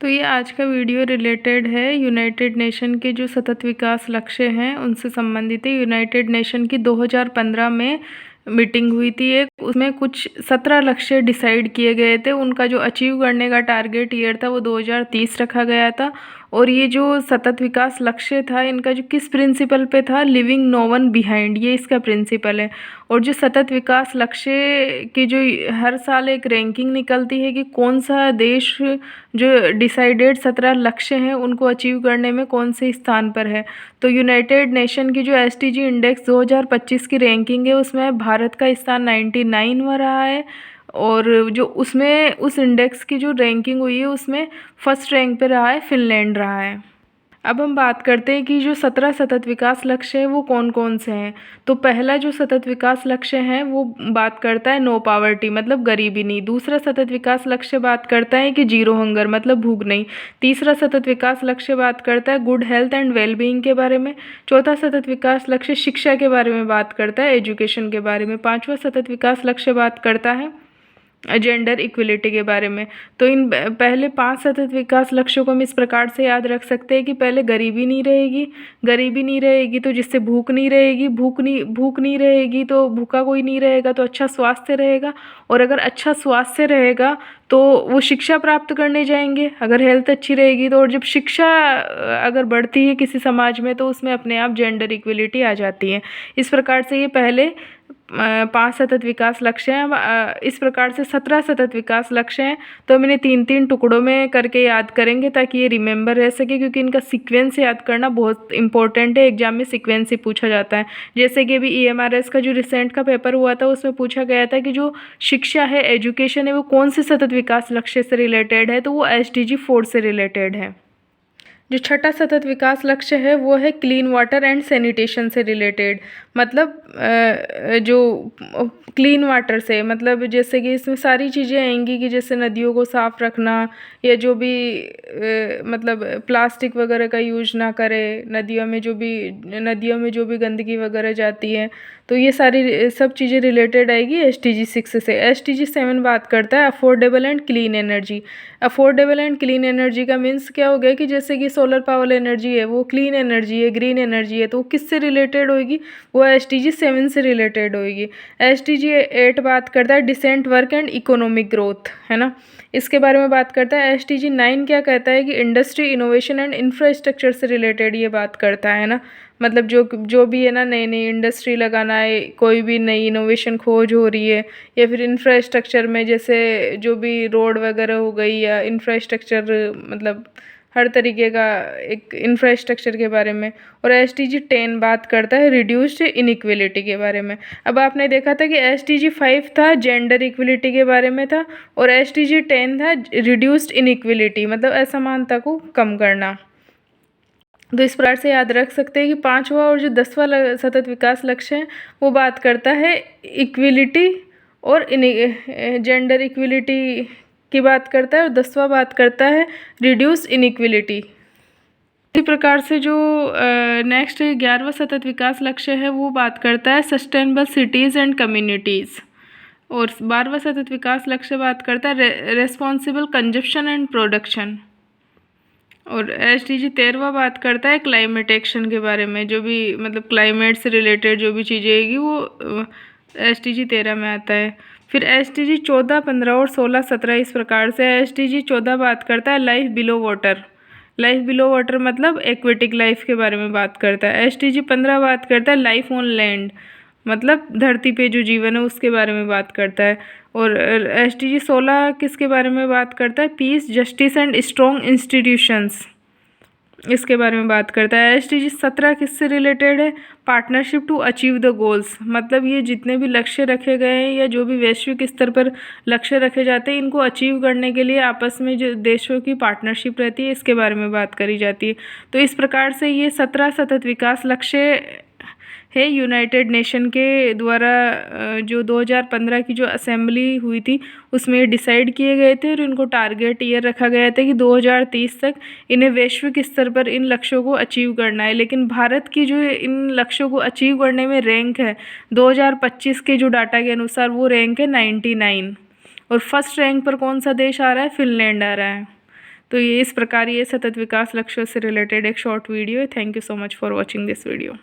तो ये आज का वीडियो रिलेटेड है यूनाइटेड नेशन के जो सतत विकास लक्ष्य हैं उनसे संबंधित है। यूनाइटेड नेशन की 2015 में मीटिंग हुई थी एक, उसमें कुछ 17 लक्ष्य डिसाइड किए गए थे। उनका जो अचीव करने का टारगेट ईयर था वो 2030 रखा गया था। और ये जो सतत विकास लक्ष्य था इनका जो किस प्रिंसिपल पे था, लिविंग नो वन बिहाइंड, ये इसका प्रिंसिपल है। और जो सतत विकास लक्ष्य की जो हर साल एक रैंकिंग निकलती है कि कौन सा देश जो डिसाइडेड 17 लक्ष्य हैं उनको अचीव करने में कौन से स्थान पर है। तो यूनाइटेड नेशन की जो एसडीजी इंडेक्स 2025 की रैंकिंग है उसमें भारत का स्थान 99वां रहा है। और जो उसमें उस इंडेक्स की जो रैंकिंग हुई है उसमें फर्स्ट रैंक पे रहा है फिनलैंड रहा है। अब हम बात करते हैं कि जो 17 सतत विकास लक्ष्य हैं वो कौन कौन से हैं। तो पहला जो सतत विकास लक्ष्य है वो बात करता है नो पावर्टी, मतलब गरीबी नहीं। दूसरा सतत विकास लक्ष्य बात करता है कि जीरो हंगर, मतलब भूख नहीं। तीसरा सतत विकास लक्ष्य बात करता है गुड हेल्थ एंड वेलबींग के बारे में। चौथा सतत विकास लक्ष्य शिक्षा के बारे में बात करता है, एजुकेशन के बारे में। पांचवा सतत विकास लक्ष्य बात करता है जेंडर इक्वलिटी के बारे में। तो इन पहले 5 सतत विकास लक्ष्यों को हम इस प्रकार से याद रख सकते हैं कि पहले गरीबी नहीं रहेगी, गरीबी नहीं रहेगी तो जिससे भूख नहीं रहेगी, भूख नहीं रहेगी तो भूखा कोई नहीं रहेगा तो अच्छा स्वास्थ्य रहेगा। और अगर अच्छा स्वास्थ्य रहेगा तो वो शिक्षा प्राप्त करने जाएंगे, अगर हेल्थ अच्छी रहेगी तो। और जब शिक्षा अगर बढ़ती है किसी समाज में तो उसमें अपने आप जेंडर इक्वलिटी आ जाती है। इस प्रकार से ये पहले 5 सतत विकास लक्ष्य हैं। इस प्रकार से 17 सतत विकास लक्ष्य हैं। तो हम इन्हें 3-3 टुकड़ों में करके याद करेंगे ताकि ये रिमेंबर रह सके, क्योंकि इनका सीक्वेंस याद करना बहुत इंपॉर्टेंट है। एग्जाम में सीक्वेंस ही पूछा जाता है। जैसे कि अभी ईएमआरएस का जो रिसेंट का पेपर हुआ था उसमें पूछा गया था कि जो शिक्षा है, एजुकेशन है, वो कौन से सतत विकास लक्ष्य से रिलेटेड है, तो वो एसडीजी 4 से रिलेटेड है। जो छठा सतत विकास लक्ष्य है वो है क्लीन वाटर एंड सैनिटेशन से रिलेटेड, मतलब जो क्लीन वाटर से, मतलब जैसे कि इसमें सारी चीज़ें आएंगी कि जैसे नदियों को साफ़ रखना, या जो भी मतलब प्लास्टिक वगैरह का यूज ना करे, नदियों में जो भी गंदगी वगैरह जाती है, तो ये सारी सब चीज़ें रिलेटेड आएगी एसडीजी 6 से। एसडीजी 7 बात करता है affordable and clean energy. Affordable and clean energy का मीन्स क्या हो गया कि जैसे कि सोलर पावर एनर्जी है वो क्लीन एनर्जी है, ग्रीन एनर्जी है, तो वो किससे रिलेटेड होगी, वो एसडीजी 7 से रिलेटेड होगी। एसडीजी 8 बात करता है decent work and economic growth, है ना, इसके बारे में बात करता है। एसडीजी 9 क्या कहता है कि इंडस्ट्री इनोवेशन एंड इंफ्रास्ट्रक्चर से रिलेटेड ये बात करता है ना, मतलब जो भी है ना, नई नई इंडस्ट्री लगाना है, कोई भी नई इनोवेशन खोज हो रही है, या फिर इंफ्रास्ट्रक्चर में जैसे जो भी रोड वगैरह हो गई, या इंफ्रास्ट्रक्चर मतलब हर तरीके का एक इंफ्रास्ट्रक्चर के बारे में। और एसडीजी 10 बात करता है रिड्यूस्ड इनइक्वलिटी के बारे में। अब आपने देखा था कि एसडीजी 5 था जेंडर इक्वलिटी के बारे में था, और एसडीजी 10 था रिड्यूस्ड इनइक्वलिटी, मतलब असमानता को कम करना। तो इस प्रकार से याद रख सकते हैं कि 5वां और जो 10वां सतत विकास लक्ष्य है वो बात करता है इक्विलिटी और जेंडर इक्विलिटी की बात करता है, और 10वां बात करता है रिड्यूस इनइक्विलिटी। इसी प्रकार से जो नेक्स्ट 11वां सतत विकास लक्ष्य है वो बात करता है सस्टेनेबल सिटीज़ एंड कम्युनिटीज़। और 12वां सतत विकास लक्ष्य बात करता है रेस्पॉन्सिबल कंजप्शन एंड प्रोडक्शन। और एसडीजी 13वां बात करता है क्लाइमेट एक्शन के बारे में, जो भी मतलब क्लाइमेट से रिलेटेड जो भी चीज़ें आएगी वो एसडीजी 13 में आता है। फिर एसडीजी 14, 15 और 16, 17 इस प्रकार से। एसडीजी 14 बात करता है life below water. Life below water मतलब एक्वेटिक लाइफ के बारे में बात करता है। एसडीजी 15 बात करता है लाइफ ऑन लैंड, मतलब धरती पे जो जीवन है उसके बारे में बात करता है। और एसडीजी 16 किसके बारे में बात करता है, peace, justice and strong institutions, इसके बारे में बात करता है। एसडीजी 17 किससे रिलेटेड है, partnership to achieve the goals, मतलब ये जितने भी लक्ष्य रखे गए हैं या जो भी वैश्विक स्तर पर लक्ष्य रखे जाते हैं इनको अचीव करने के लिए आपस में जो देशों की पार्टनरशिप रहती है इसके बारे में बात करी जाती है। तो इस प्रकार से ये 17 सतत विकास लक्ष्य है यूनाइटेड नेशन के द्वारा जो 2015 की जो असेंबली हुई थी उसमें डिसाइड किए गए थे, और इनको टारगेट ईयर रखा गया था कि 2030 तक इन्हें वैश्विक स्तर पर इन लक्ष्यों को अचीव करना है। लेकिन भारत की जो इन लक्ष्यों को अचीव करने में रैंक है 2025 के जो डाटा के अनुसार वो रैंक है 99, और फर्स्ट रैंक पर कौन सा देश आ रहा है, फिनलैंड आ रहा है। तो ये इस प्रकार ये सतत विकास लक्ष्यों से रिलेटेड एक शॉर्ट वीडियो है। Thank you so much for watching this video.